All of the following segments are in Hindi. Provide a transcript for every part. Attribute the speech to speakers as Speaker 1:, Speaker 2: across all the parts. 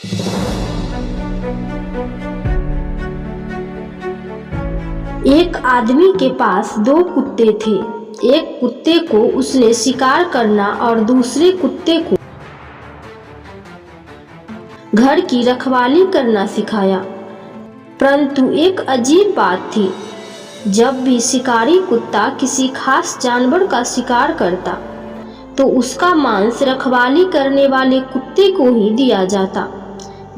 Speaker 1: एक आदमी के पास 2 कुत्ते थे। एक कुत्ते को उसने शिकार करना और दूसरे कुत्ते को घर की रखवाली करना सिखाया। परंतु एक अजीब बात थी, जब भी शिकारी कुत्ता किसी खास जानवर का शिकार करता तो उसका मांस रखवाली करने वाले कुत्ते को ही दिया जाता।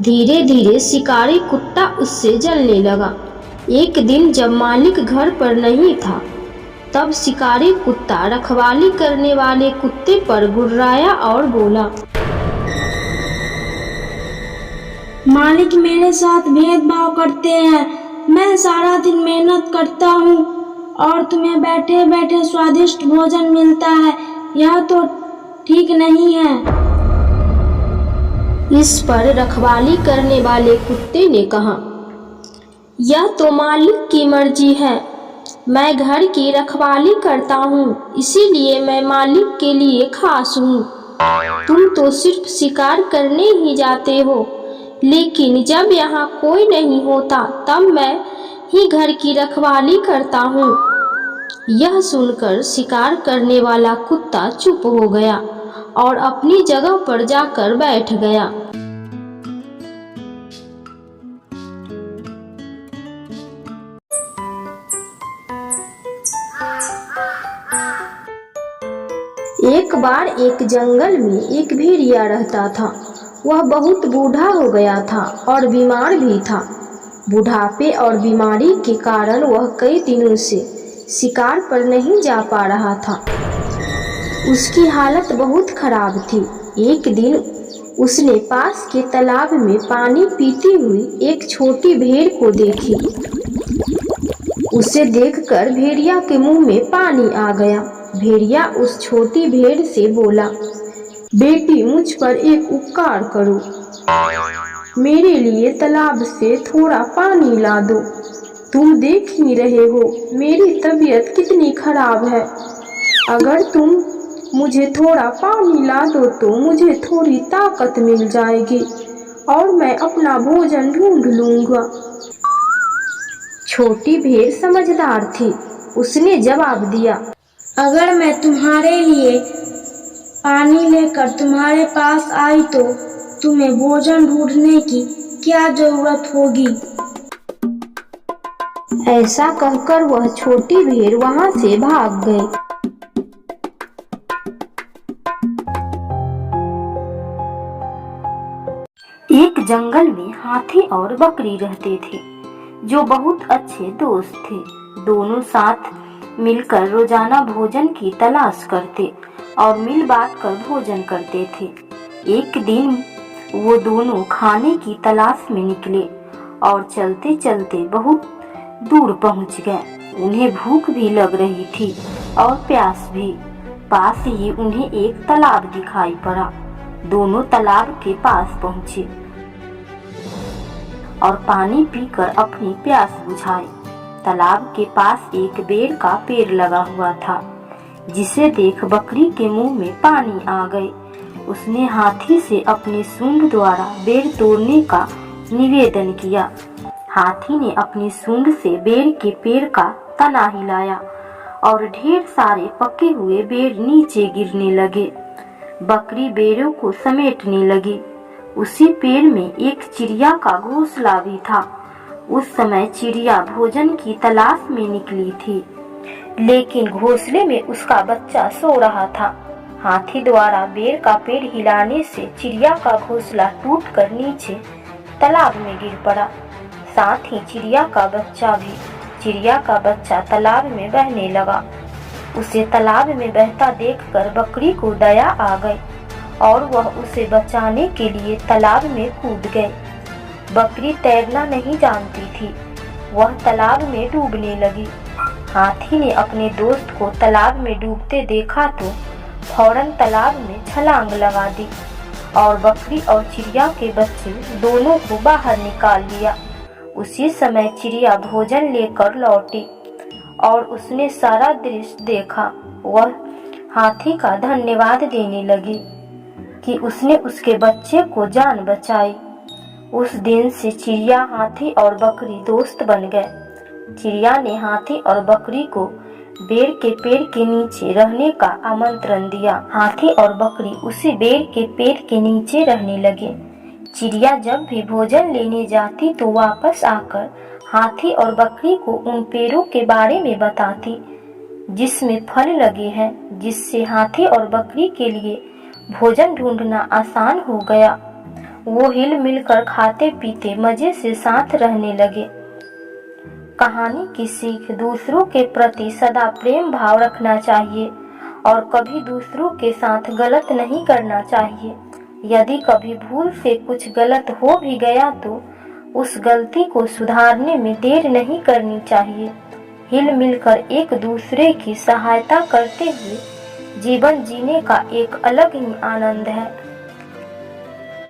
Speaker 1: धीरे धीरे शिकारी कुत्ता उससे जलने लगा। एक दिन जब मालिक घर पर नहीं था, तब शिकारी कुत्ता रखवाली करने वाले कुत्ते पर गुर्राया और बोला,
Speaker 2: मालिक मेरे साथ भेदभाव करते हैं। मैं सारा दिन मेहनत करता हूँ और तुम्हें बैठे बैठे स्वादिष्ट भोजन मिलता है। यह तो ठीक नहीं है।
Speaker 1: इस पर रखवाली करने वाले कुत्ते ने कहा, यह तो मालिक की मर्जी है। मैं घर की रखवाली करता हूँ, इसीलिए मैं मालिक के लिए खास हूँ। तुम तो सिर्फ शिकार करने ही जाते हो, लेकिन जब यहाँ कोई नहीं होता तब मैं ही घर की रखवाली करता हूँ। यह सुनकर शिकार करने वाला कुत्ता चुप हो गया और अपनी जगह पर जाकर बैठ गया। एक बार एक जंगल में एक भेड़िया रहता था। वह बहुत बूढ़ा हो गया था और बीमार भी था। बुढ़ापे और बीमारी के कारण वह कई दिनों से शिकार पर नहीं जा पा रहा था। उसकी हालत बहुत खराब थी। एक दिन उसने पास के तालाब में पानी पीती हुई एक छोटी भेड़ को देखी। उसे देखकर भेड़िया के मुंह में पानी आ गया। भेड़िया उस छोटी भेड़ से बोला, बेटी मुझ पर एक उपकार करो, मेरे लिए तालाब से थोड़ा पानी ला दो। तुम देख ही रहे हो मेरी तबीयत कितनी खराब है। अगर तुम मुझे थोड़ा पानी ला दो तो मुझे थोड़ी ताकत मिल जाएगी और मैं अपना भोजन ढूंढ लूंगा। छोटी भेड़ समझदार थी। उसने जवाब दिया,
Speaker 2: अगर मैं तुम्हारे लिए पानी लेकर तुम्हारे पास आई तो तुम्हें भोजन ढूंढने की क्या जरूरत होगी।
Speaker 1: ऐसा कहकर वह छोटी भेड़ वहां से भाग गई। एक जंगल में हाथी और बकरी रहते थे, जो बहुत अच्छे दोस्त थे। दोनों साथ मिलकर रोजाना भोजन की तलाश करते और मिल बांट कर भोजन करते थे। एक दिन वो दोनों खाने की तलाश में निकले और चलते चलते बहुत दूर पहुंच गए। उन्हें भूख भी लग रही थी और प्यास भी। पास ही उन्हें एक तालाब दिखाई पड़ा। दोनों तालाब के पास पहुंचे और पानी पीकर अपनी प्यास बुझाई। तालाब के पास एक बेर का पेड़ लगा हुआ था, जिसे देख बकरी के मुंह में पानी आ गई। उसने हाथी से अपनी सूंड द्वारा बेर तोड़ने का निवेदन किया। हाथी ने अपनी सूंड से बेर के पेड़ का तना हिलाया और ढेर सारे पके हुए बेर नीचे गिरने लगे। बकरी बेरों को समेटने लगी। उसी पेड़ में एक चिड़िया का घोंसला भी था। उस समय चिड़िया भोजन की तलाश में निकली थी, लेकिन घोंसले में उसका बच्चा सो रहा था। हाथी द्वारा बेर का पेड़ हिलाने से चिड़िया का घोंसला टूटकर नीचे तालाब में गिर पड़ा, साथ ही चिड़िया का बच्चा भी। चिड़िया का बच्चा तालाब में बहने लगा। उसे तालाब में बहता देखकर बकरी को दया आ गई और वह उसे बचाने के लिए तालाब में कूद गई। बकरी तैरना नहीं जानती थी। वह तालाब में डूबने लगी। हाथी ने अपने दोस्त को तालाब में डूबते देखा तो फौरन तालाब में छलांग लगा दी और बकरी और चिड़िया के बच्चे दोनों को बाहर निकाल लिया। उसी समय चिड़िया भोजन लेकर लौटी और उसने सारा दृश्य देखा। वह हाथी का धन्यवाद देने लगी कि उसने उसके बच्चे को जान बचाई। उस दिन से चिड़िया, हाथी और बकरी दोस्त बन गए। चिड़िया ने हाथी और बकरी को बेर के पेड़ के नीचे रहने का आमंत्रण दिया। हाथी और बकरी उसी बेर के पेड़ के नीचे रहने लगे। चिड़िया जब भी भोजन लेने जाती तो वापस आकर हाथी और बकरी को उन पेड़ों के बारे में बताती जिसमें फल लगे हैं, जिससे हाथी और बकरी के लिए भोजन ढूंढना आसान हो गया। वो हिल मिलकर खाते पीते मजे से साथ रहने लगे। कहानी की सीख: दूसरों के प्रति सदा प्रेम भाव रखना चाहिए और कभी दूसरों के साथ गलत नहीं करना चाहिए। यदि कभी भूल से कुछ गलत हो भी गया तो उस गलती को सुधारने में देर नहीं करनी चाहिए। हिल मिलकर एक दूसरे की सहायता करते हुए जीवन जीने का एक अलग ही आनंद है।